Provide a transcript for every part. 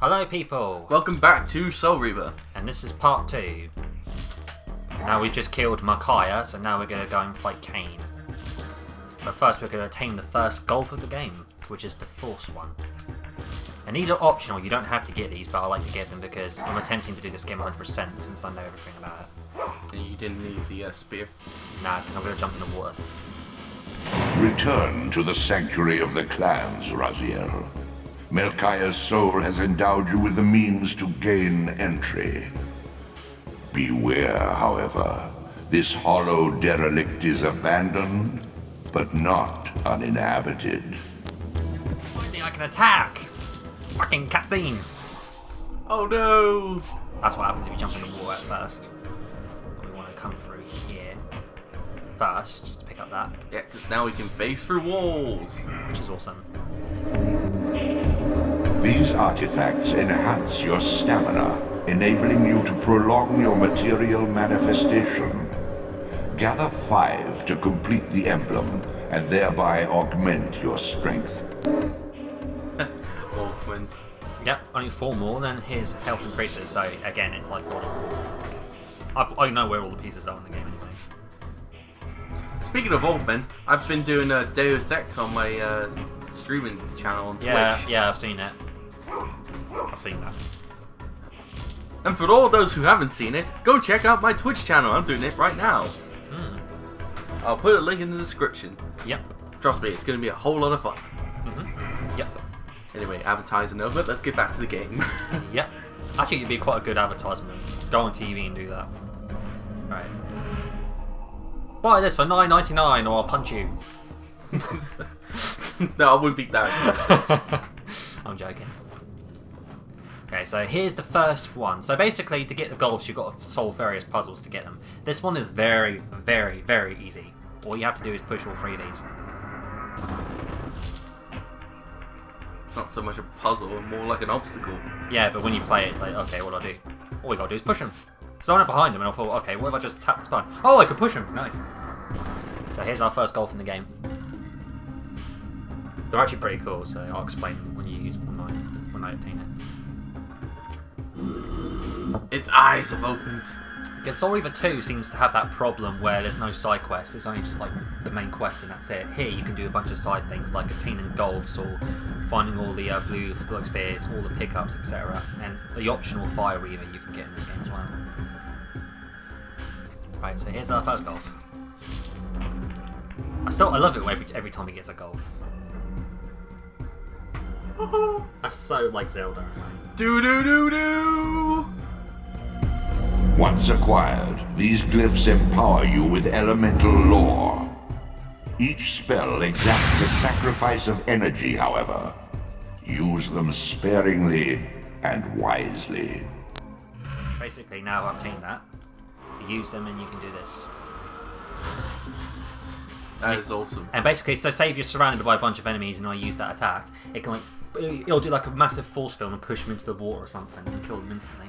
Hello people! Welcome back to Reaver. And this is part 2. Now we've just killed Micaiah, so now we're going to go and fight Kain. But first we're going to attain the first goal of the game, which is the Force one. And these are optional, you don't have to get these, but I like to get them because I'm attempting to do this game 100% since I know everything about it. And you didn't need the spear? Nah, because I'm going to jump in the water. Return to the sanctuary of the clans, Raziel. Micaiah's soul has endowed you with the means to gain entry. Beware, however. This hollow derelict is abandoned, but not uninhabited. Finally I can attack! Fucking cutscene! Oh no! That's what happens if you jump in the water at first. We want to come through here first, just to pick up that. Yeah, because now we can face through walls. Which is awesome. These artifacts enhance your stamina, enabling you to prolong your material manifestation. Gather 5 to complete the emblem, and thereby augment your strength. Augment. Yep, only 4 more, then his health increases, so again, it's like I know where all the pieces are in the game anyway. Speaking of augment, I've been doing Deus Ex on my streaming channel on Twitch. Yeah, I've seen it. I've seen that. And for all those who haven't seen it, go check out my Twitch channel. I'm doing it right now. I'll put a link in the description. Yep. Trust me, it's going to be a whole lot of fun. Yep. Anyway, advertising over. Let's get back to the game. Yep. Actually, it'd be quite a good advertisement. Go on TV and do that. Right. Buy this for $9.99 or I'll punch you. No, I wouldn't beat that. I'm joking. Okay, so here's the first one. So basically, to get the golds, you've got to solve various puzzles to get them. This one is very, very, very easy. All you have to do is push all 3 of these. Not so much a puzzle, more like an obstacle. Yeah, but when you play it, it's like, okay, what do I do? All we got to do is push them. So I went behind him and I thought, okay, what if I just tap the spine? Oh, I could push him. Nice. So here's our first goal from the game. They're actually pretty cool, so I'll explain when I obtain it. Its eyes have opened. Because Soul Reaver 2 seems to have that problem where there's no side quests, it's only just like the main quest and that's it. Here you can do a bunch of side things like obtaining golds or finding all the blue flux spears, all the pickups, etc. And the optional Fire Reaver you can get in this game as well. Right, so here's our first golf. I love it every time he gets a golf. That's so like Zelda. Do do do do. Once acquired, these glyphs empower you with elemental lore. Each spell exacts a sacrifice of energy, however. Use them sparingly and wisely. Basically, now I've obtained that, you use them and you can do this. That is awesome. And basically, so say if you're surrounded by a bunch of enemies and I use that attack, it can it'll do like a massive force field and push them into the water or something and kill them instantly.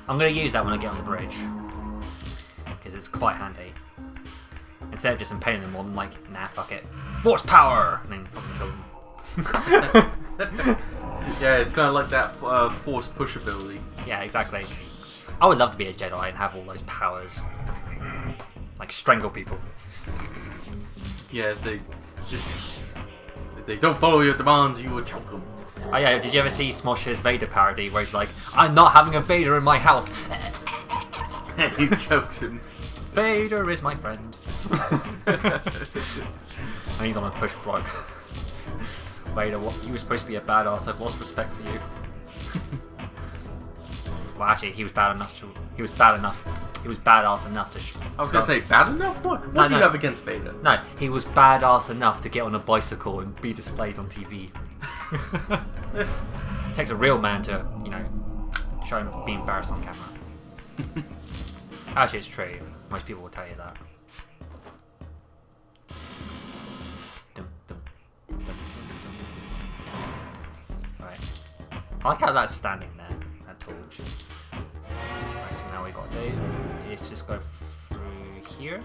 I'm going to use that when I get on the bridge, because it's quite handy. Instead of just impaling them, I'm like, nah, fuck it. Force power! And then fucking kill them. Yeah, it's kind of like that force push ability. Yeah, exactly. I would love to be a Jedi and have all those powers. Like strangle people. Yeah, if they don't follow your demands, you would choke them. Oh yeah, did you ever see Smosh's Vader parody where he's like, I'm not having a Vader in my house. He chokes him. Vader is my friend. And he's on a push block. Vader, you were supposed to be a badass, I've lost respect for you. Well actually, he was badass enough to... I was going to say, bad enough? What do you have against Vader? No, he was badass enough to get on a bicycle and be displayed on TV. It takes a real man to, you know, show him being embarrassed on camera. Actually, it's true. Most people will tell you that. Dum, dum, dum, dum, dum, dum. Right. I like how that's standing there, that torch. Right, so now we got to do is just go through here.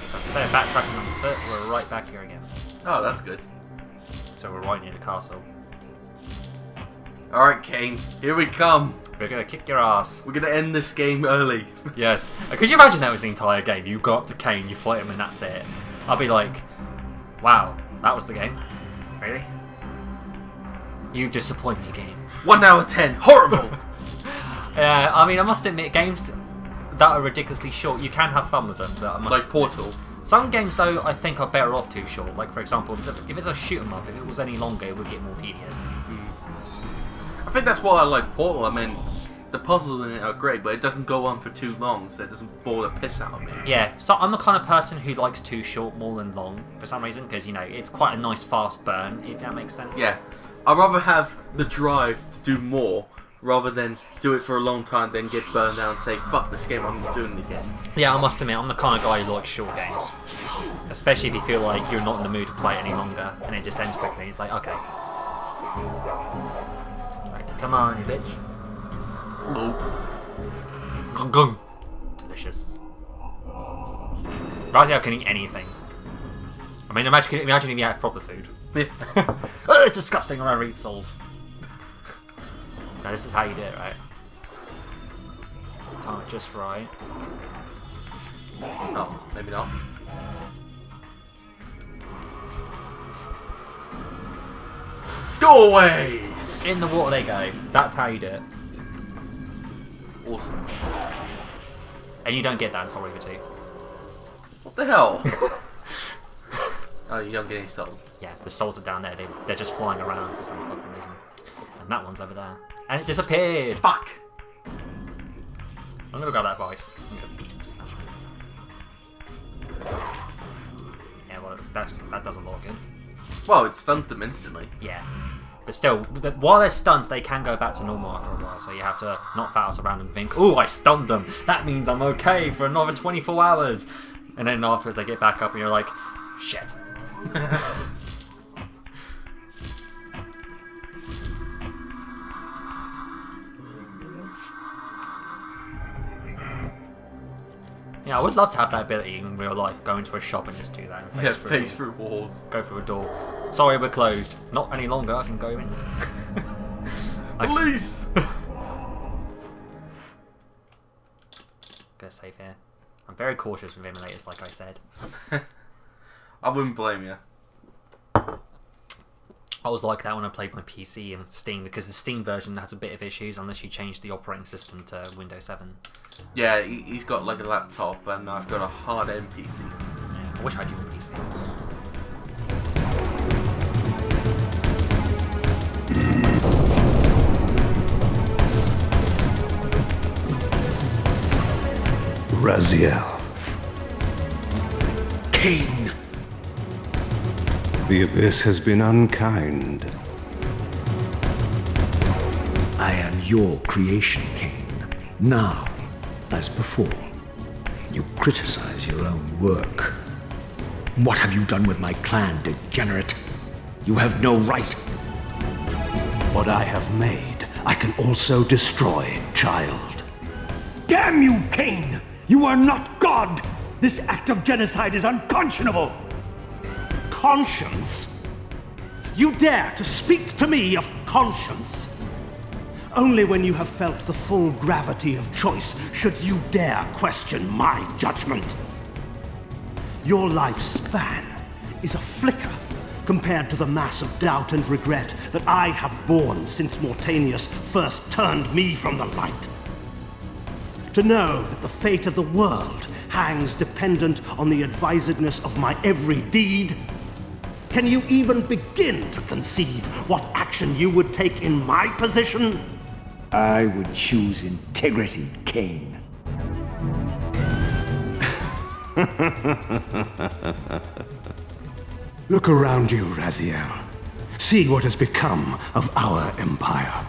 So instead of backtracking on foot, we're right back here again. Oh, that's good. So we're right near the castle. Alright, Kain, here we come. We're gonna kick your ass. We're gonna end this game early. Yes. Could you imagine that was the entire game? You go up to Kain, you fight him, and that's it. I'd be like, wow, that was the game? Really? You disappoint me, game. 1 out of 10. Horrible! Yeah, I mean, I must admit, games that are ridiculously short, you can have fun with them. But I must... Like Portal. Some games, though, I think are better off too short. Like, for example, if it's a shoot 'em up, if it was any longer, it would get more tedious. I think that's why I like Portal. I mean, the puzzles in it are great, but it doesn't go on for too long, so it doesn't bore the piss out of me. Yeah, so I'm the kind of person who likes too short more than long, for some reason, because, you know, it's quite a nice fast burn, if that makes sense. Yeah. I'd rather have the drive to do more, rather than do it for a long time, then get burned out and say, fuck this game, I'm not doing it again. Yeah, I must admit, I'm the kind of guy who likes short games. Especially if you feel like you're not in the mood to play it any longer, and it just ends quickly. It's like, okay. Right, come on, you bitch. Gung gung. Delicious. Raziel can eat anything. I mean, imagine if you had proper food. Yeah. Oh, it's disgusting, I eat souls. Now this is how you do it, right? Time it just right. Oh, maybe not. Go away! In the water they go. That's how you do it. Awesome. And you don't get that in Soul Reaver 2. What the hell? Oh, you don't get any souls. Yeah, the souls are down there. They're just flying around for some fucking reason. And that one's over there. And it disappeared! Fuck! I'm gonna grab that voice. Yeah, well, that doesn't look good. Well, it stunned them instantly. Yeah. But still, while they're stunned, they can go back to normal after a while, so you have to not fat us around and think, ooh, I stunned them! That means I'm okay for another 24 hours! And then afterwards they get back up and you're like, shit. Yeah, I would love to have that ability in real life. Go into a shop and just do that. And Yeah, face through walls. Go through a door. Sorry, we're closed. Not any longer. I can go in. Police! Gonna save here. I'm very cautious with emulators, like I said. I wouldn't blame you. I was like that when I played my PC and Steam, because the Steam version has a bit of issues unless you change the operating system to Windows 7. Yeah, he's got like a laptop and I've got a hard-end PC. Yeah, I wish I had your PC. Raziel. Kain! The Abyss has been unkind. I am your creation, Kain. Now, as before, you criticize your own work. What have you done with my clan, degenerate? You have no right. What I have made, I can also destroy, child. Damn you, Kain! You are not God! This act of genocide is unconscionable! Conscience? You dare to speak to me of conscience? Only when you have felt the full gravity of choice should you dare question my judgment. Your lifespan is a flicker compared to the mass of doubt and regret that I have borne since Mortanius first turned me from the light. To know that the fate of the world hangs dependent on the advisedness of my every deed? Can you even begin to conceive what action you would take in my position? I would choose integrity, Kain. Look around you, Raziel. See what has become of our empire.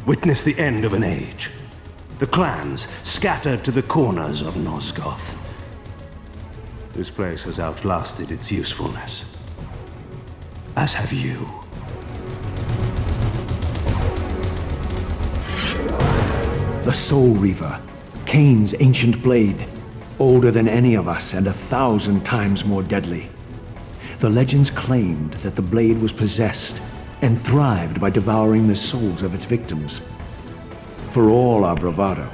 Witness the end of an age. The clans scattered to the corners of Nosgoth. This place has outlasted its usefulness. As have you. The Soul Reaver, Kain's ancient blade, older than any of us and 1,000 times more deadly. The legends claimed that the blade was possessed, and thrived by devouring the souls of its victims. For all our bravado,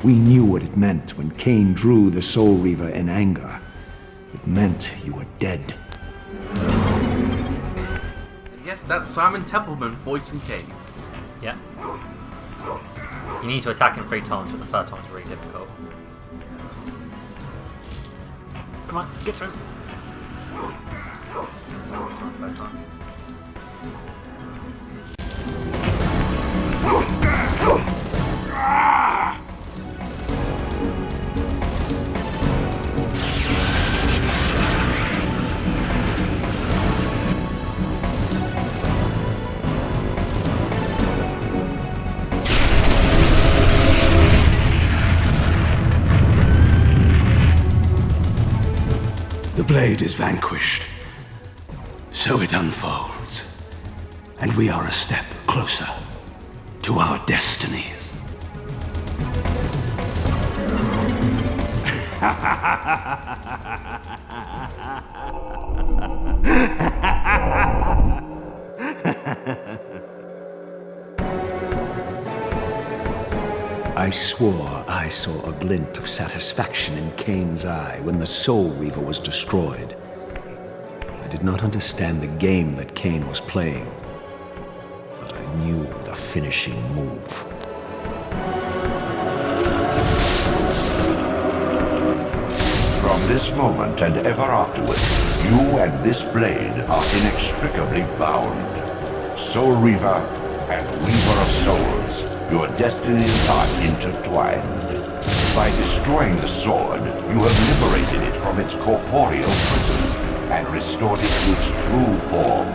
we knew what it meant when Kain drew the Soul Reaver in anger. It meant you were dead. And yes, that's Simon Templeman voicing Kain. Yeah. You need to attack him 3 times, but the third time is really difficult. Come on, get to him. Second time, third time. The blade is vanquished. So it unfolds. And we are a step closer to our destinies. I swore I saw a glint of satisfaction in Kain's eye when the Soul Reaver was destroyed. I did not understand the game that Kain was playing, but I knew the finishing move. From this moment and ever afterward, you and this blade are inextricably bound. Soul Reaver and Weaver of Souls, your destinies are intertwined. By destroying the sword, you have liberated it from its corporeal prison and restored it to its true form,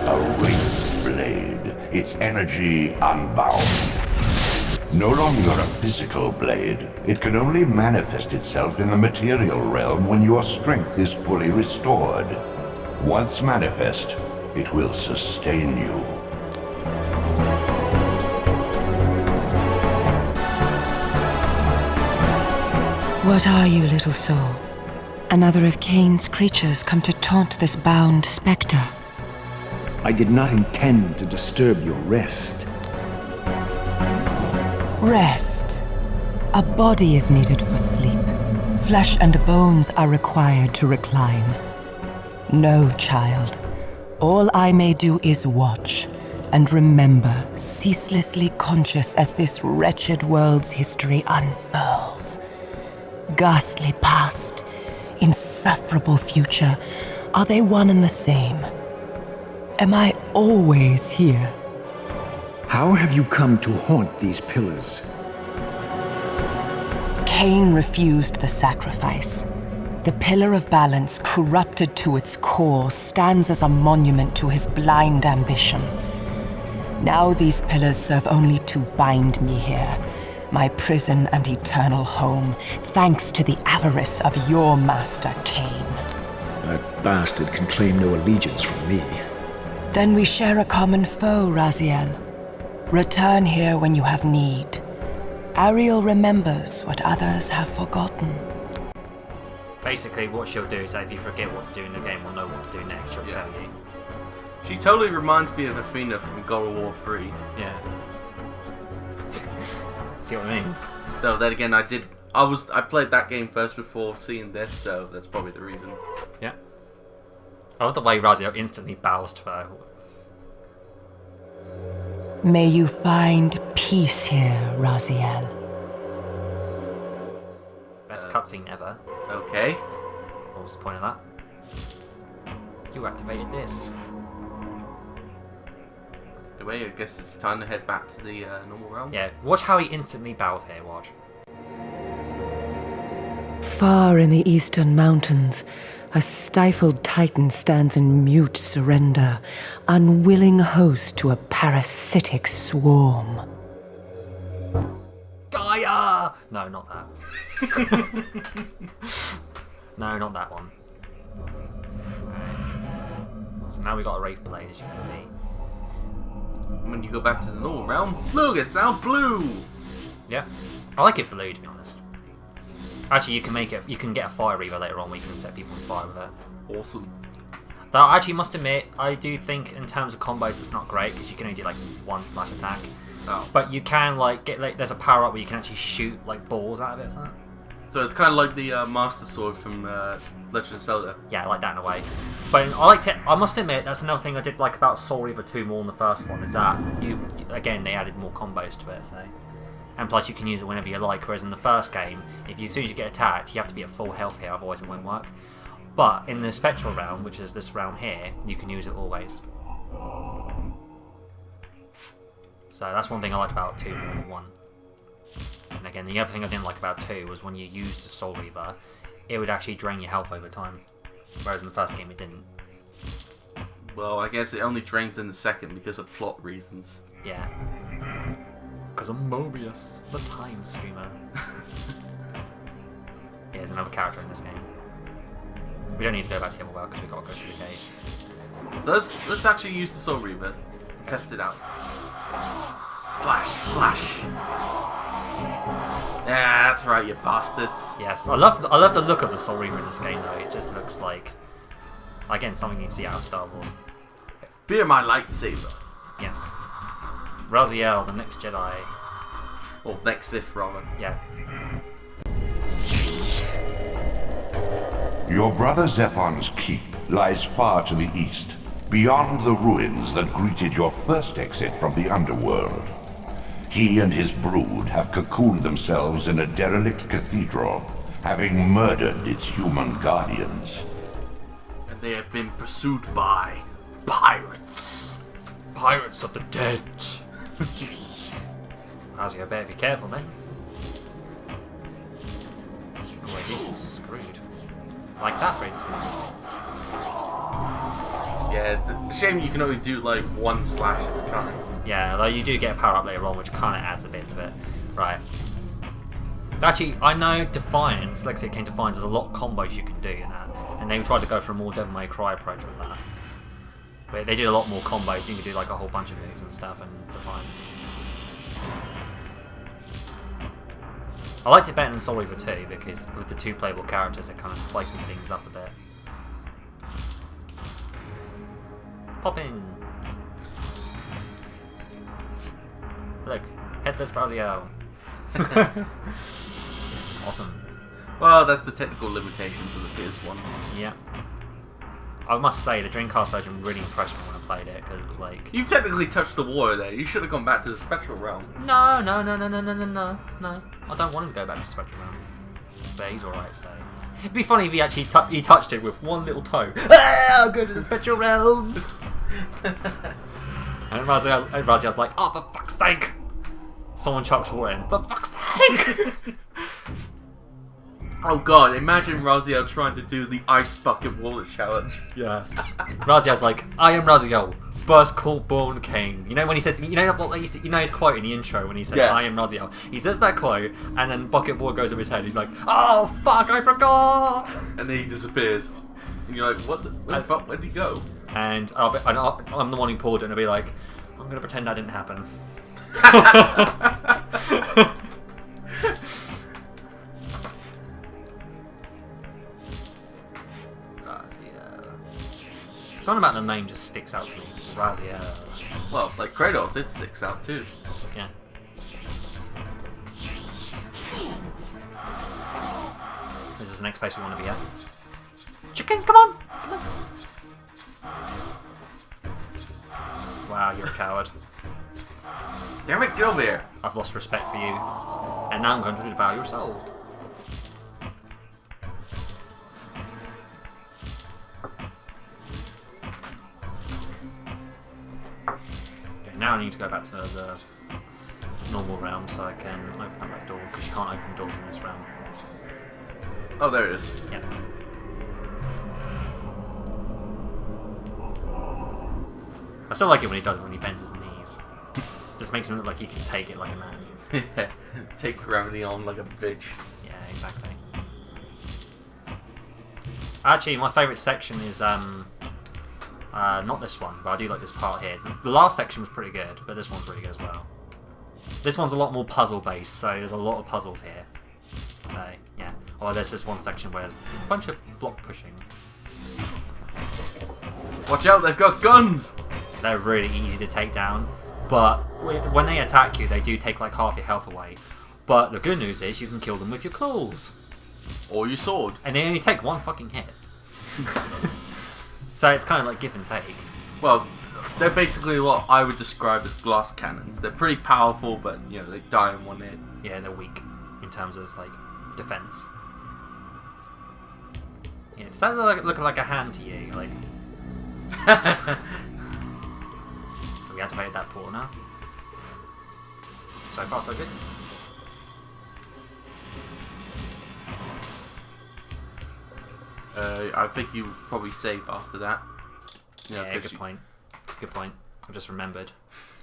a wraith blade, its energy unbound. No longer a physical blade, it can only manifest itself in the material realm when your strength is fully restored. Once manifest, it will sustain you. What are you, little soul? Another of Kain's creatures come to taunt this bound spectre. I did not intend to disturb your rest. Rest. A body is needed for sleep. Flesh and bones are required to recline. No, child. All I may do is watch and remember, ceaselessly conscious as this wretched world's history unfurls. Ghastly past, insufferable future, are they one and the same? Am I always here? How have you come to haunt these pillars? Kain refused the sacrifice. The pillar of balance, corrupted to its core, stands as a monument to his blind ambition. Now these pillars serve only to bind me here, my prison and eternal home, thanks to the avarice of your master, Kain. That bastard can claim no allegiance from me. Then we share a common foe, Raziel. Return here when you have need. Ariel remembers what others have forgotten. Basically, what she'll do is that if you forget what to do in the game or know what to do next, she'll tell you. She totally reminds me of Athena from God of War 3. Yeah. See what I mean? Though then again, I played that game first before seeing this, so that's probably the reason. Yeah. I love the way Raziel instantly bows to her. May you find peace here, Raziel. Best cutscene ever. Okay. What was the point of that? You activated this. Anyway, I guess it's time to head back to the normal realm. Yeah, watch how he instantly bows here, watch. Far in the eastern mountains, a stifled titan stands in mute surrender, unwilling host to a parasitic swarm. Gaia! No, not that. No, not that one. Right. So now we got a Wraith blade, as you can see. When you go back to the normal realm, look, it's now blue! Yeah. I like it blue, to be honest. Actually, you can get a Fire Reaver later on where you can set people on fire with it. Awesome. Though I actually must admit, I do think in terms of combos it's not great because you can only do like one slash attack. Oh. But you can like get like there's a power up where you can actually shoot like balls out of it or something. So it's kind of like the Master Sword from Legend of Zelda. Yeah, like that in a way. But I must admit, that's another thing I did like about Soul Reaver 2 more than the first one, is that again, they added more combos to it, so. And plus you can use it whenever you like, whereas in the first game, as soon as you get attacked, you have to be at full health here, otherwise it won't work. But in the Spectral realm, which is this realm here, you can use it always. So that's one thing I liked about 2 more than 1. And again, the other thing I didn't like about 2 was when you used the Soul Reaver, it would actually drain your health over time. Whereas in the first game it didn't. Well, I guess it only drains in the second because of plot reasons. Yeah. Because I'm Mobius, the time streamer. Yeah, there's another character in this game. We don't need to go back to the other world because we've got to go through the cave. So let's actually use the Soul Reaver. Test it out. Slash, slash. Yeah, that's right, you bastards. Yes, I love the look of the Soul Reaver in this game though. It just looks like, again, something you see out of Star Wars. Fear my lightsaber. Yes. Raziel, the next Jedi. Or next Sith, rather. Yeah. Your brother Zephon's keep lies far to the east, beyond the ruins that greeted your first exit from the underworld. He and his brood have cocooned themselves in a derelict cathedral, having murdered its human guardians. And they have been pursued by pirates. Pirates of the dead. Raziel, better be careful then. Otherwise he's screwed. Like that, for instance. Yeah, it's a shame you can only do like one slash at a time. Yeah, though you do get a power up later on, which kind of adds a bit to it. Right. Actually, I know Defiance, like I said, Kain Defiance, there's a lot of combos you can do in that. And they tried to go for a more Devil May Cry approach with that. But they did a lot more combos, you can do like a whole bunch of moves and stuff in Defiance. I liked it better than Soul Reaver 2 because with the 2 playable characters it kind of spicing things up a bit. Pop in! Look, headless Raziel. Awesome. Well, that's the technical limitations of the PS1. Yeah. I must say, the Dreamcast version really impressed me when I played it, because it was like... You technically touched the water there. You should have gone back to the Spectral realm. No. I don't want him to go back to the Spectral realm. But he's alright, so... It'd be funny if he actually he touched it with one little toe. I'll go to the Spectral realm! And Raziel's like, oh, for fuck's sake! Someone chucks water in. For fuck's sake! Oh god, imagine Raziel trying to do the ice bucket water challenge. Yeah. Raziel's like, I am Raziel, first called born king. You know when he says, you know his quote in the intro when he says, I am Raziel. He says that quote, and then bucket water goes over his head. He's like, oh fuck, I forgot. And then he disappears. And you're like, what the fuck? Where'd he go? And I'm the one who poured it, and I'll be like, I'm gonna pretend that didn't happen. Something about the name just sticks out to me. Raziel. Well, like Kratos, it sticks out too. Yeah. This is the next place we want to be at. Chicken, come on! Come on! Wow, you're a coward. Damn it, get over here! I've lost respect for you. And now I'm going to devour your soul. Now I need to go back to the normal realm so I can open up that door, because you can't open doors in this realm. Oh, there it is. Yeah. I still like it when he does it, when he bends his knees. Just makes him look like he can take it like a man. Take gravity on like a bitch. Yeah, exactly. Actually, my favourite section is not this one, but I do like this part here. The last section was pretty good, but this one's really good as well. This one's a lot more puzzle based, so there's a lot of puzzles here. So, yeah. Although there's this one section where there's a bunch of block pushing. Watch out, they've got guns! They're really easy to take down, but when they attack you, they do take like half your health away. But the good news is you can kill them with your claws. Or your sword. And they only take one fucking hit. So it's kind of like give and take. Well, they're basically what I would describe as glass cannons. They're pretty powerful, but, you know, they die in one hit. Yeah, they're weak in terms of, like, defense. Yeah, does that look like a hand to you? Like... So we activated that portal now. So far, so good. I think you probably save after that. You know, Yeah, good point. Good point. I just remembered.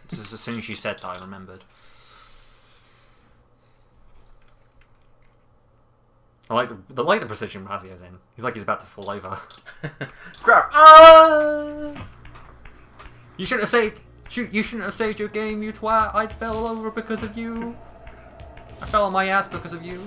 Just as soon as you said that, I remembered. I like the precision Razio's in. He's like he's about to fall over. Grab! Ah! You shouldn't have saved. You shouldn't have saved your game, you twat. I fell over because of you. I fell on my ass because of you.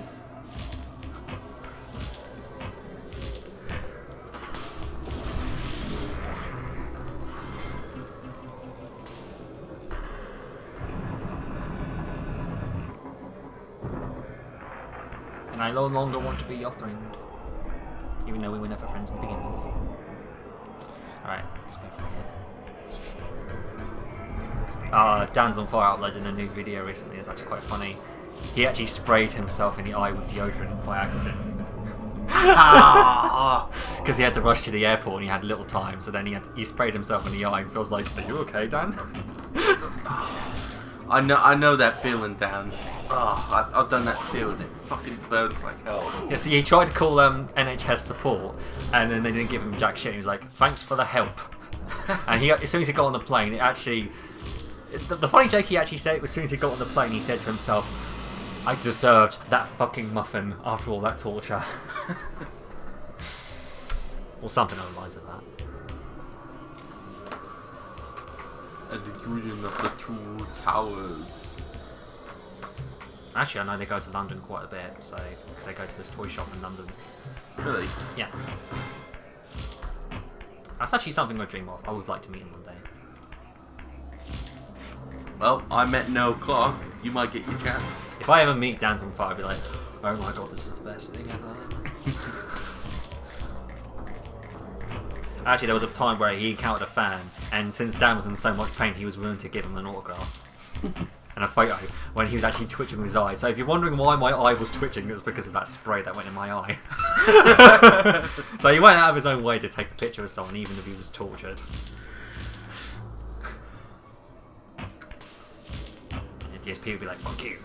And I no longer want to be your friend. Even though we were never friends to begin with. Alright, let's go from here. Dan's on Fire uploaded a new video recently. It's actually quite funny. He actually sprayed himself in the eye with deodorant by accident. Because he had to rush to the airport and he had little time, so then he sprayed himself in the eye and feels like, are you okay, Dan? I know that feeling, Dan. Oh, I've done that too, and it fucking burns like hell. Yeah, so he tried to call NHS support, and then they didn't give him jack shit. He was like, "Thanks for the help." And as soon as he got on the plane, the funny joke he actually said, as soon as he got on the plane, he said to himself, "I deserved that fucking muffin after all that torture," or something along the lines of that. And the Union of the Two Towers. Actually, I know they go to London quite a bit, so because they go to this toy shop in London. Really? Yeah. That's actually something I dream of. I would like to meet him one day. Well, I met No Clock. You might get your chance. If I ever meet Dan's on Fire, I'll be like, oh my god, this is the best thing ever. Actually, there was a time where he encountered a fan, and since Dan was in so much pain, he was willing to give him an autograph. And a photo when he was actually twitching his eye. So if you're wondering why my eye was twitching, it was because of that spray that went in my eye. So he went out of his own way to take a picture of someone, even if he was tortured. And DSP would be like, fuck you.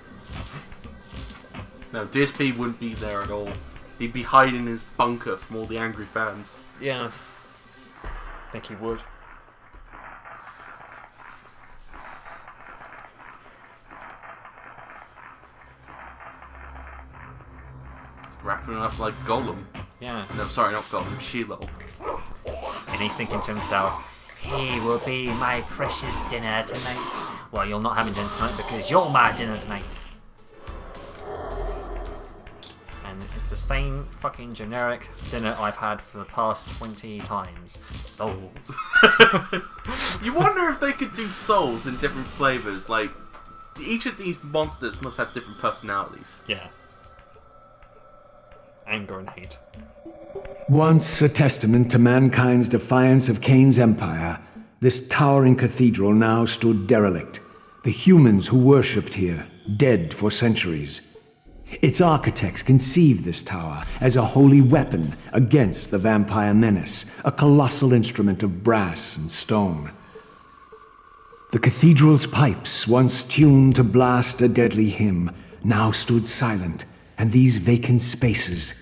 No, DSP wouldn't be there at all. He'd be hiding in his bunker from all the angry fans. Yeah. I think he would. Wrapping it up like Gollum. Yeah. No, sorry, not Gollum, Shiloh. And he's thinking to himself, he will be my precious dinner tonight. Well, you're not having dinner tonight because you're my dinner tonight. And it's the same fucking generic dinner I've had for the past 20 times. Souls. You wonder if they could do souls in different flavors. Like, each of these monsters must have different personalities. Yeah. Anger and hate. Once a testament to mankind's defiance of Kain's empire, this towering cathedral now stood derelict. The humans who worshipped here, dead for centuries. Its architects conceived this tower as a holy weapon against the vampire menace, a colossal instrument of brass and stone. The cathedral's pipes, once tuned to blast a deadly hymn, now stood silent, and these vacant spaces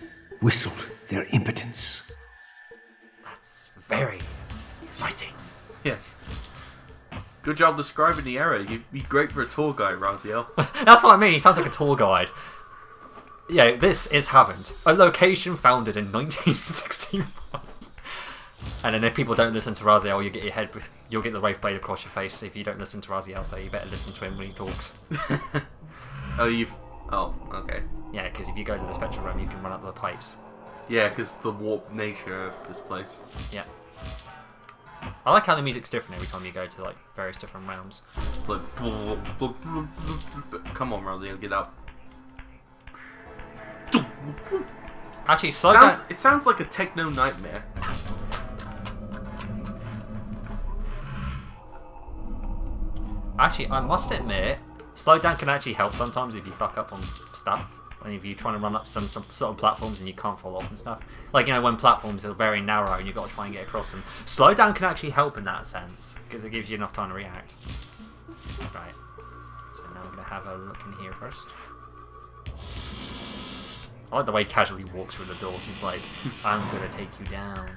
whistled their impotence. That's very exciting. Yeah. Good job describing the era. You'd be great for a tour guide, Raziel. That's what I mean, he sounds like a tour guide. Yeah, this is Havant, a location founded in 1961. And then if people don't listen to Raziel, you'll get the Wraith Blade across your face if you don't listen to Raziel, so you better listen to him when he talks. Oh, okay. Yeah, because if you go to the Spectral Room, you can run up the pipes. Yeah, because the warped nature of this place. Yeah. I like how the music's different every time you go to like various different realms. It's like, come on, Rosie, get up. Actually, slow down. It sounds like a techno nightmare. Actually, I must admit, slow down can actually help sometimes if you fuck up on stuff. And if you're trying to run up some sort of platforms and you can't fall off and stuff. Like, you know, when platforms are very narrow and you've got to try and get across them. Slow down can actually help in that sense, because it gives you enough time to react. Right. So now we're going to have a look in here first. I like the way he casually walks through the doors. He's like, I'm going to take you down.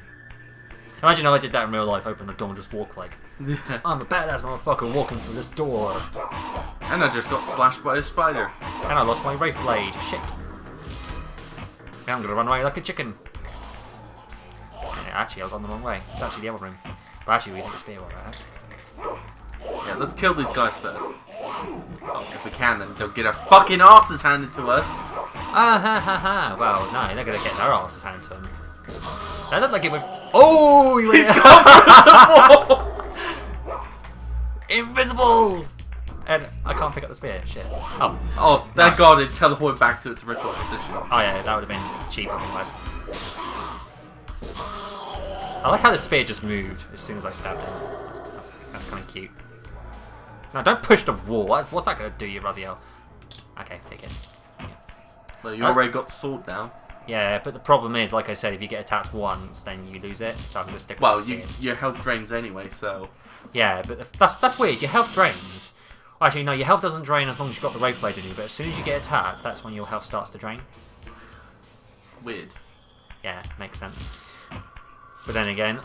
Imagine if I did that in real life, open the door and just walk like, I'm a badass motherfucker walking through this door. And I just got slashed by a spider. And I lost my Wraith Blade. Shit. Now I'm gonna run away like a chicken. Yeah, actually, I've gone the wrong way. It's actually the other room. But actually, we take the spear while we're at. Yeah, let's kill these guys first. Oh, if we can, then they'll get our fucking asses handed to us. Ah ha ha ha. Well, no, they're gonna get their asses handed to them. They look like it would. Oh, he went. He's gone through the wall! Invisible! And I can't pick up the spear. Shit. Oh. Oh, thank God it teleported back to its original position. Oh yeah, that would have been cheap otherwise. I like how the spear just moved as soon as I stabbed him. That's kind of cute. No, don't push the wall. What's that going to do, you Raziel? Okay, take it. Yeah. Well, you already got the sword down. Yeah, but the problem is, like I said, if you get attacked once, then you lose it. So I'm going to stick with the spear. Your health drains anyway, so... Yeah, but that's weird. Your health drains. Actually, no, your health doesn't drain as long as you've got the Wraith Blade in you, but as soon as you get attacked, that's when your health starts to drain. Weird. Yeah, makes sense. But then again,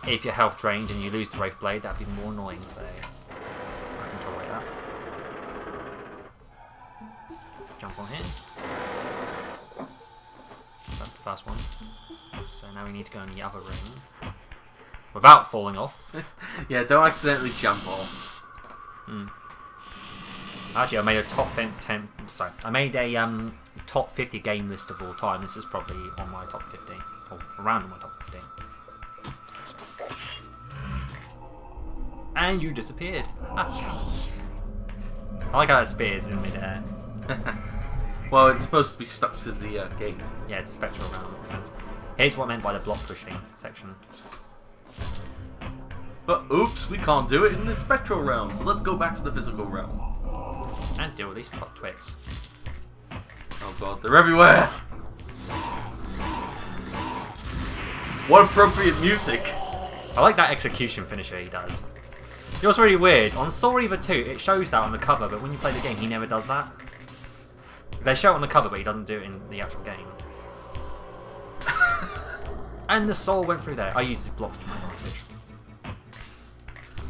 if your health drains and you lose the Wraith Blade, that'd be more annoying, so I can tolerate that. Jump on here. So that's the first one. So now we need to go in the other ring. Without falling off. Yeah, don't accidentally jump off. Actually, I made a top 10. Sorry, I made a top 50 game list of all time. This is probably on my top 50, or around my top 50. So. And you disappeared. I like how that spear's in midair. Well, it's supposed to be stuck to the gate. Yeah, it's spectral round. Makes sense. Here's what I meant by the block pushing section. But oops, we can't do it in the spectral realm, so let's go back to the physical realm. And deal with these fucktwits. Oh god, they're everywhere! What appropriate music! I like that execution finisher he does. You know what's really weird? On Soul Reaver 2, it shows that on the cover, but when you play the game, he never does that. They show it on the cover, but he doesn't do it in the actual game. And the soul went through there. I use his blocks to my advantage.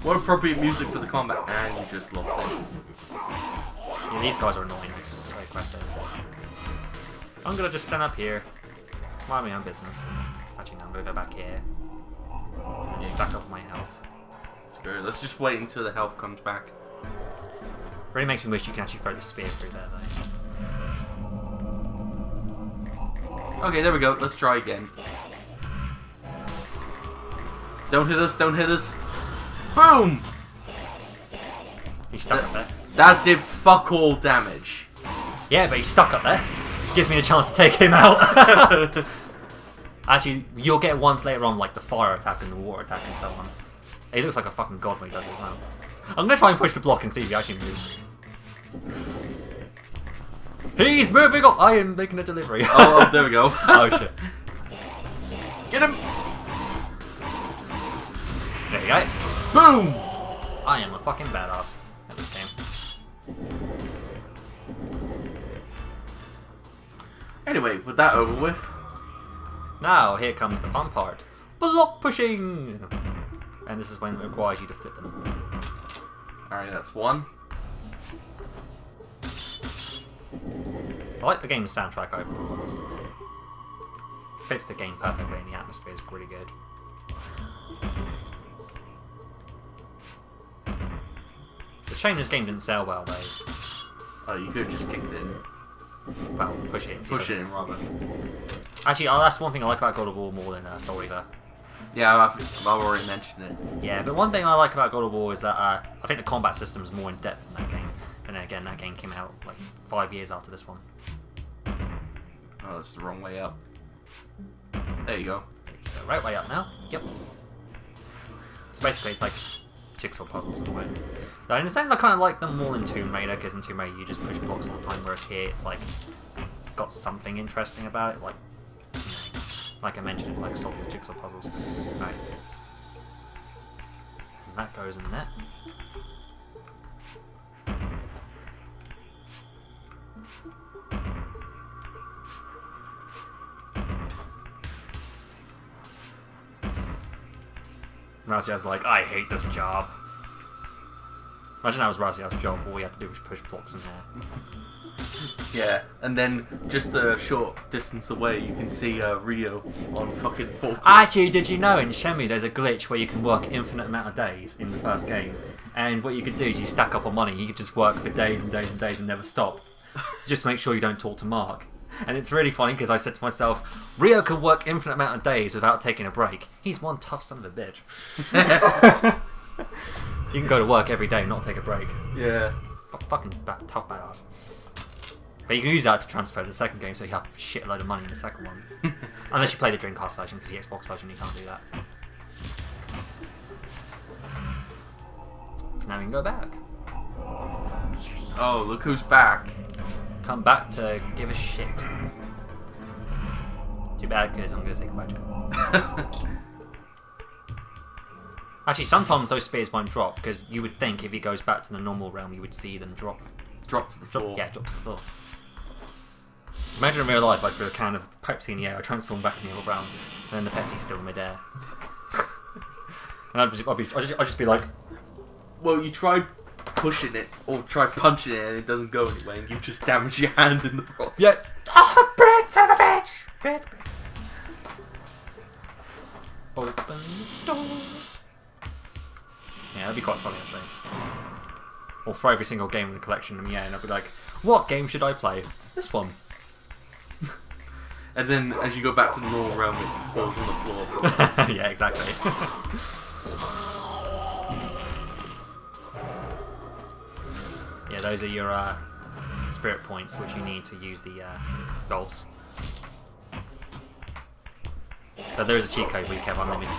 What appropriate music for the combat, and you just lost it. Yeah, these guys are annoying. It's so aggressive. I'm gonna just stand up here, mind my own business. Actually, no, I'm gonna go back here and stack up my health. Screw it. Let's just wait until the health comes back. Really makes me wish you can actually throw the spear through there, though. Okay, there we go. Let's try again. Don't hit us! Don't hit us! Boom! He's stuck up there. That did fuck all damage. Yeah, but he's stuck up there. Gives me a chance to take him out. Actually, you'll get ones later on, like the fire attack and the water attack and so on. He looks like a fucking god when he does it as well. I'm gonna try and push the block and see if he actually moves. He's moving on! I am making a delivery. Oh, there we go. Oh shit. Get him! There you go. Boom! I am a fucking badass at this game. Anyway, with that over with. Now, here comes the fun part. Block pushing! And this is when it requires you to flip them. Alright, that's one. I like the game's soundtrack overall, honestly. Fits the game perfectly and the atmosphere is really good. It's a shame this game didn't sell well though. Oh, you could have just kicked it in. Well, push it in. Push it in, rather. Actually, that's one thing I like about God of War more than Soul Reaver. Yeah, I've already mentioned it. Yeah, but one thing I like about God of War is that I think the combat system is more in depth in that game. And then again, that game came out like 5 years after this one. Oh, that's the wrong way up. There you go. It's the right way up now. Yep. So basically, it's like jigsaw puzzles in a way. Though in a sense, I kind of like them more in Tomb Raider, because in Tomb Raider you just push blocks all the time, whereas here it's like it's got something interesting about it. Like I mentioned, it's like solving jigsaw puzzles. Right. And that goes in the net. Raziel's like, I hate this job. Imagine that was Raziel's job, all we had to do was push blocks in there. Yeah, and then just a short distance away, you can see Rio on fucking forklifts. Actually, did you know in Shenmue there's a glitch where you can work infinite amount of days in the first game, and what you could do is you stack up on money. You could just work for days and days and days and never stop. Just make sure you don't talk to Mark. And it's really funny because I said to myself, Rio can work infinite amount of days without taking a break. He's one tough son of a bitch. You can go to work every day and not take a break. Yeah. Fucking tough badass. But you can use that to transfer to the second game, so you have a shitload of money in the second one. Unless you play the Dreamcast version, because the Xbox version you can't do that. So now we can go back. Oh, look who's back. Come back to give a shit. Too bad, because I'm going to say goodbye to him. Actually, sometimes those spears won't drop, because you would think if he goes back to the normal realm, you would see them drop. Drop to the floor. Yeah, drop to the floor. Imagine in real life, I threw a can of Pepsi in the air, I transform back in the other realm, and then the Pepsi's still in midair. And I'd just be like... Well, you try pushing it, or try punching it, and it doesn't go anywhere, and you just damage your hand in the process. Yes! Oh, bitch, son of a bitch! Bitch. Open the door. Yeah, that'd be quite funny, actually. Or throw every single game in the collection in the air, and I'd be like, what game should I play? This one. And then, as you go back to the normal realm, it falls on the floor. Yeah, exactly. Yeah, those are your spirit points, which you need to use the golfs. But there is a cheat code where you can have unlimited.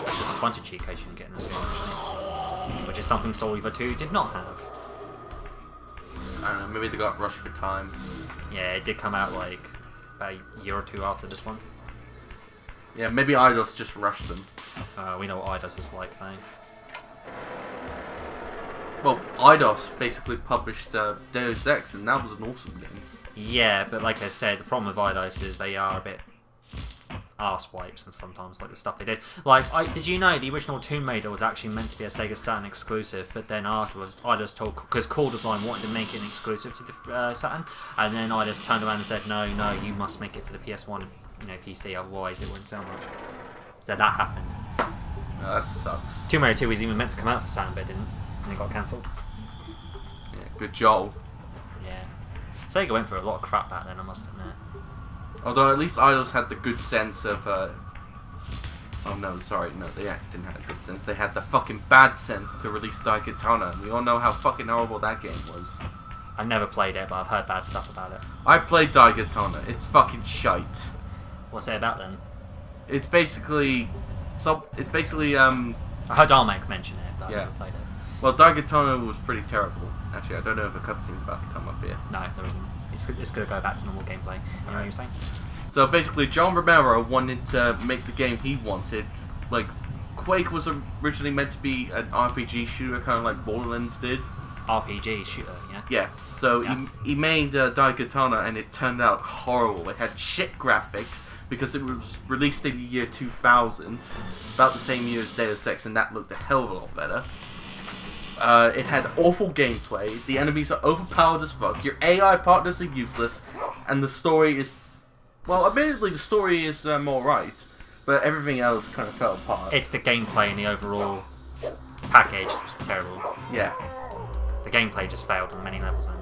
There's a bunch of cheat codes you can get in this game, actually. Which is something Soul Reaver 2 did not have. I don't know, maybe they got rushed for time. Yeah, it did come out like about a year or two after this one. Yeah, maybe Eidos just rushed them. We know what Eidos is like, though. Well, Eidos basically published Deus Ex, and that was an awesome game. Yeah, but like I said, the problem with Eidos is they are a bit arse wipes, and sometimes like the stuff they did. Like, did you know the original Tomb Raider was actually meant to be a Sega Saturn exclusive, but then afterwards Eidos told, because Core Design wanted to make it an exclusive to the Saturn, and then Eidos turned around and said, no, you must make it for the PS1, PC, otherwise it wouldn't sell much. So that happened. Oh, that sucks. Tomb Raider 2 was even meant to come out for Saturn, but it didn't, and it got cancelled. Yeah, good job. Yeah. Sega went through a lot of crap back then, I must admit. Although at least Eidos had the good sense of, oh no, sorry, no, they didn't have a good sense. They had the fucking bad sense to release Daikatana. We all know how fucking horrible that game was. I've never played it, but I've heard bad stuff about it. I played Daikatana. It's fucking shite. What's it about then? It's basically, I heard Armek mention it, but Yeah. I've never played it. well, Daikatana was pretty terrible. Actually, I don't know if a cutscene's about to come up here. No, there isn't. It's going to go back to normal gameplay. You know what you're saying? So basically, John Romero wanted to make the game he wanted. Like, Quake was originally meant to be an RPG shooter, kind of like Borderlands did. RPG shooter, yeah? Yeah, so Yeah. He made Daikatana, and it turned out horrible. It had shit graphics, because it was released in the year 2000, about the same year as Deus Ex, and that looked a hell of a lot better. It had awful gameplay, the enemies are overpowered as fuck, your AI partners are useless, and the story is... Well, admittedly, the story is alright, but everything else kind of fell apart. It's the gameplay and the overall package was terrible. Yeah. The gameplay just failed on many levels then.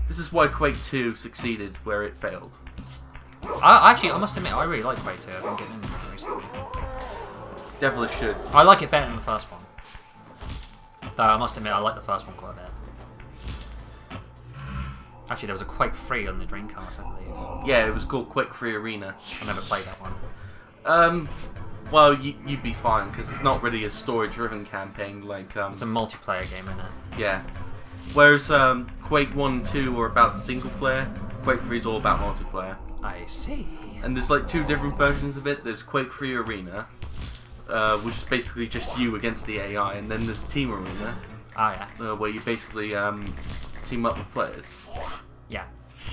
This is why Quake 2 succeeded where it failed. Actually, I must admit, I really like Quake 2. I've been getting into it recently. Definitely should. I like it better than the first one. Though I must admit, I like the first one quite a bit. Actually, there was a Quake 3 on the Dreamcast, I believe. Yeah, it was called Quake 3 Arena. I never played that one. Well, you'd be fine, because it's not really a story-driven campaign like... It's a multiplayer game, isn't it? Yeah. Whereas Quake 1 and 2 are about single-player, Quake 3 is all about multiplayer. I see. And there's like 2 different versions of it. There's Quake 3 Arena, which is basically just you against the AI, and then there's Team Arena, Oh, yeah. where you basically team up with players. Yeah.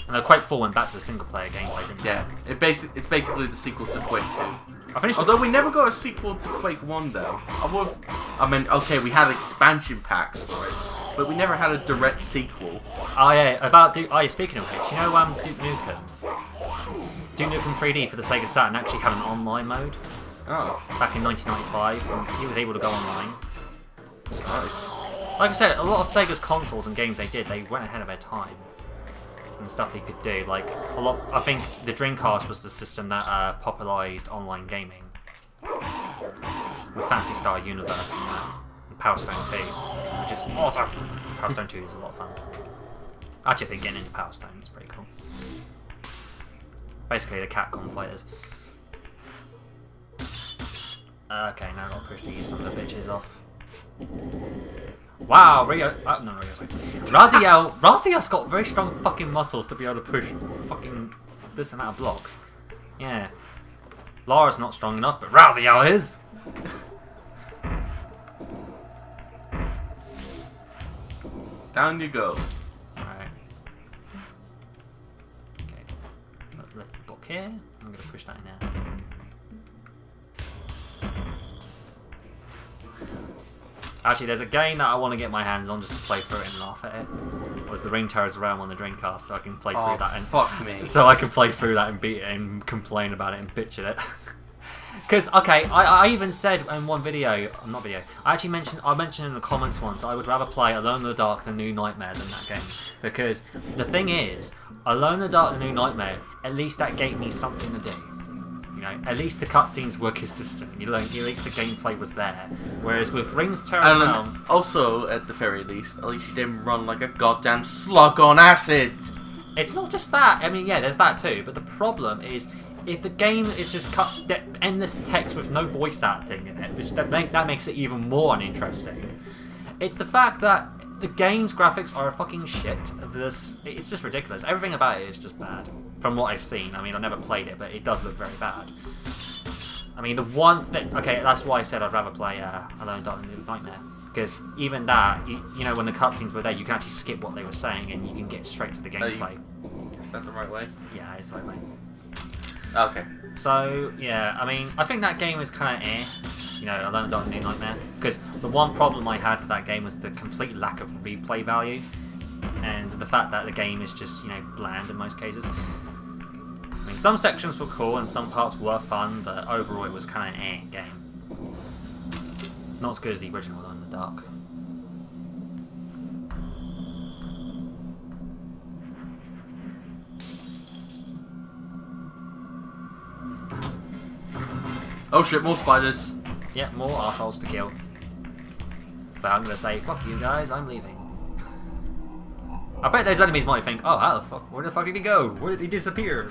And the Quake 4 went back to the single-player gameplay, didn't it? Yeah, it's basically the sequel to Quake 2. I finished Although we never got a sequel to Quake 1 though. I mean, okay, we had expansion packs for it, but we never had a direct sequel. Oh, yeah. About Duke... Oh, yeah, speaking of which, you know Duke Nukem? Duke Nukem 3D for the Sega Saturn actually had an online mode Oh, back in 1995, and he was able to go online. nice. Like I said, a lot of Sega's consoles and games they went ahead of their time. And stuff they could do, like a lot. I think the Dreamcast was the system that popularized online gaming with Fantasy Star Universe and Power Stone 2, which is awesome. Power Stone 2 is a lot of fun. Actually, I've been getting into Power Stone. It's pretty cool. Basically, the Capcom fighters. Okay, now I've got to push these son of the bitches off. Wow, Raziel's got very strong fucking muscles to be able to push fucking this amount of blocks. Yeah. Lara's not strong enough, but Raziel is! Down you go. Alright. Okay. Left the block here. I'm gonna push that in there. Actually, there's a game that I want to get my hands on just to play through it and laugh at it. It was the Ring Terror's Realm on the Dreamcast, so I can play through that and fuck me. so I can play through that and beat it and complain about it and bitch at it. Because okay, I even said in one video, not video, I mentioned in the comments once I would rather play Alone in the Dark: The New Nightmare than that game, because the thing is, Alone in the Dark: The New Nightmare, at least that gave me something to do. You know, at least the cutscenes were consistent. At least the gameplay was there. Whereas with Rings Terror Realm, also, at the very least you didn't run like a goddamn slug on acid. it's not just that. I mean, yeah, there's that too. But the problem is, if the game is just endless text with no voice acting in it, which that makes it even more uninteresting. It's the fact that the game's graphics are a fucking shit. It's just ridiculous. Everything about it is just bad. From what I've seen. I mean, I never played it, but it does look very bad. I mean, the one thing... Okay, that's why I said I'd rather play Alone in the Dark: The New Nightmare. Because even that, you know, when the cutscenes were there, you can actually skip what they were saying and you can get straight to the gameplay. Is that the right way? Yeah, it's the right way. Okay. So, yeah, I mean, I think that game is kind of you know, Alone in the Dark: The New Nightmare. Because the one problem I had with that game was the complete lack of replay value. And the fact that the game is just, you know, bland in most cases. I mean, some sections were cool and some parts were fun, but overall it was kind of game. Not as good as the original Alone in the Dark. Oh shit, more spiders. Yeah, more assholes to kill. But I'm gonna say, fuck you guys, I'm leaving. I bet those enemies might think, oh, how the fuck, where the fuck did he go? Where did he disappear?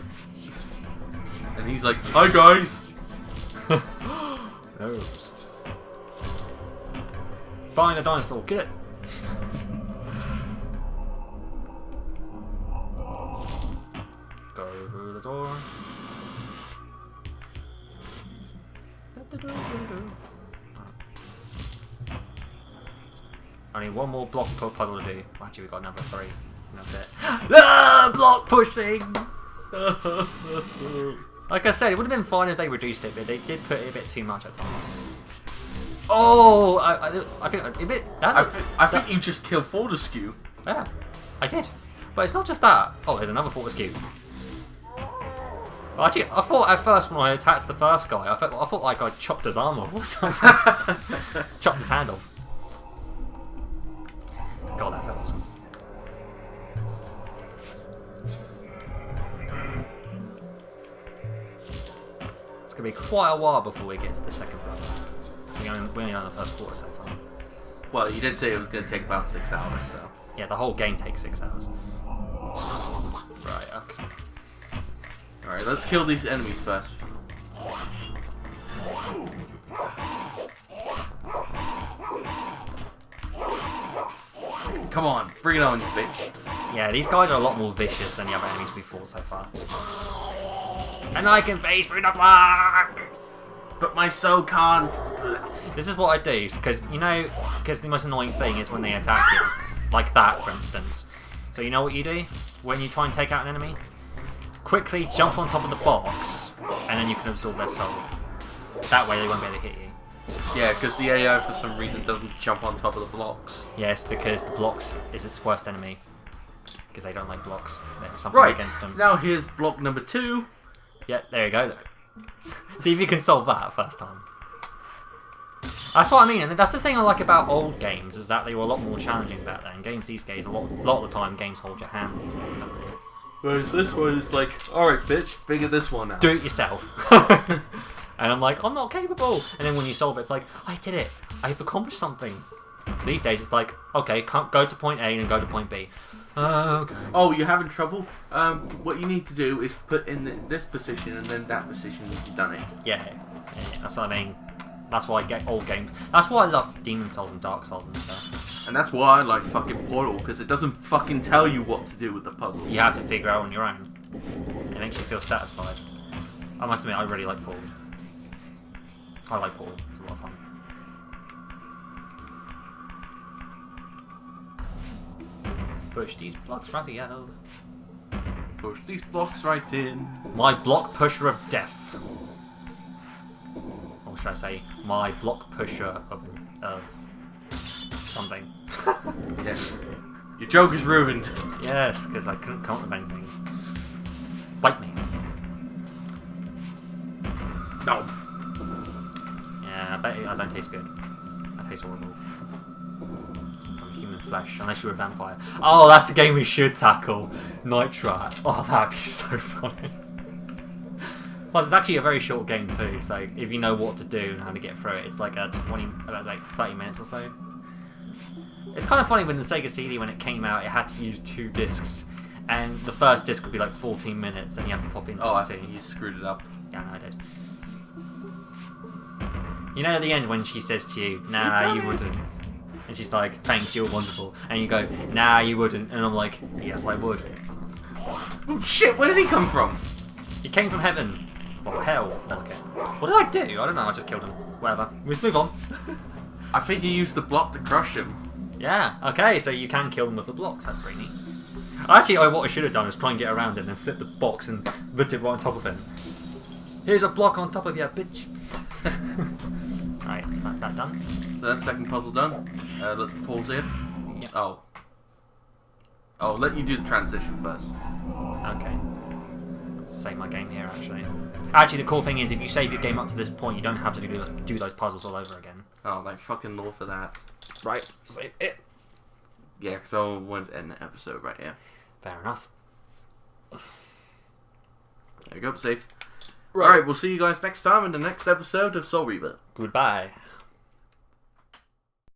And he's like, hi guys! Those. Find a dinosaur, get it! Go through the door. Only one more block puzzle to do. Actually, we got number 3. And that's it. Ah, block pushing! Like I said, it would have been fine if they reduced it, but they did put it a bit too much at times. Oh, I think a bit. I think you just killed Fortescue. Yeah, I did. But it's not just that. Oh, there's another Fortescue. Well, actually, I thought at first when I attacked the first guy, I thought like I chopped his arm off or something. Chopped his hand off. God, that felt awesome. be quite a while before we get to the second brother. So we're only on the first quarter so far. Well, you did say it was going to take about 6 hours, so... Yeah, the whole game takes 6 hours. Right, okay. Alright, let's kill these enemies first. Come on, bring it on, you bitch. Yeah, these guys are a lot more vicious than the other enemies we fought so far. And I can phase through the block! But my soul can't. This is what I do, because, you know, because the most annoying thing is when they attack you. Like that, for instance. So you know what you do when you try and take out an enemy? Quickly jump on top of the box, and then you can absorb their soul. That way they won't be able to hit you. Yeah, because the AI for some reason doesn't jump on top of the blocks. Yes, because the blocks is its worst enemy. Because they don't like blocks. They have something Right, against them. now here's block number 2. Yeah, there you go. See if you can solve that first time. That's what I mean, and that's the thing I like about old games, is that they were a lot more challenging back then. Games these days, a lot of the time, games hold your hand these days, don't they? Whereas this one is like, alright bitch, figure this one out. Do it yourself. And I'm like, I'm not capable. And then when you solve it, it's like, I did it. I've accomplished something. These days, it's like, okay, go to point A and go to point B. Okay. Oh, you're having trouble? What you need to do is put in this position and then that position if you've done it. Yeah, that's what I mean. That's why I get old games. That's why I love Demon Souls and Dark Souls and stuff. And that's why I like fucking Portal, because it doesn't fucking tell you what to do with the puzzle. You have to figure out on your own. It makes you feel satisfied. I must admit, I really like Portal. I like Portal. It's a lot of fun. Push these blocks right out. Push these blocks right in. My block pusher of death. Or should I say, my block pusher of something. Yes. Your joke is ruined. Yes, because I couldn't come up with anything. Bite me. No. Yeah, I bet I don't taste good. I taste horrible. Some human flesh, unless you're a vampire. Oh, that's the game we should tackle. Night Trap. Oh, that'd be so funny. Plus, it's actually a very short game too, so if you know what to do and how to get through it, it's like a 30 minutes or so. It's kind of funny when the Sega CD, when it came out, it had to use 2 discs, and the first disc would be like 14 minutes, and you have to pop in Oh, I disc 2. think you screwed it up. Yeah, no, I did. You know at the end when she says to you, nah, you wouldn't. And she's like, thanks, you're wonderful. And you go, nah, you wouldn't. And I'm like, yes, I would. Oh shit, where did he come from? He came from heaven. Or hell. Okay. What did I do? I don't know, I just killed him. Whatever. Let's move on. I think you used the block to crush him. Yeah, okay, so you can kill them with the blocks. That's pretty neat. Actually, what I should have done is try and get around him and flip the box and put it right on top of him. Here's a block on top of you, bitch. Right, so that's that done. So that's second puzzle done. Let's pause here. Yep. Oh. Oh, let you do the transition first. Okay. Save my game here, actually. Actually, the cool thing is, if you save your game up to this point, you don't have to do those puzzles all over again. Oh, like fucking law for that. Right, save it. Yeah, because I wanted to end the episode right here. Fair enough. There you go, save. Right. Alright, we'll see you guys next time in the next episode of Soul Reaver. Goodbye.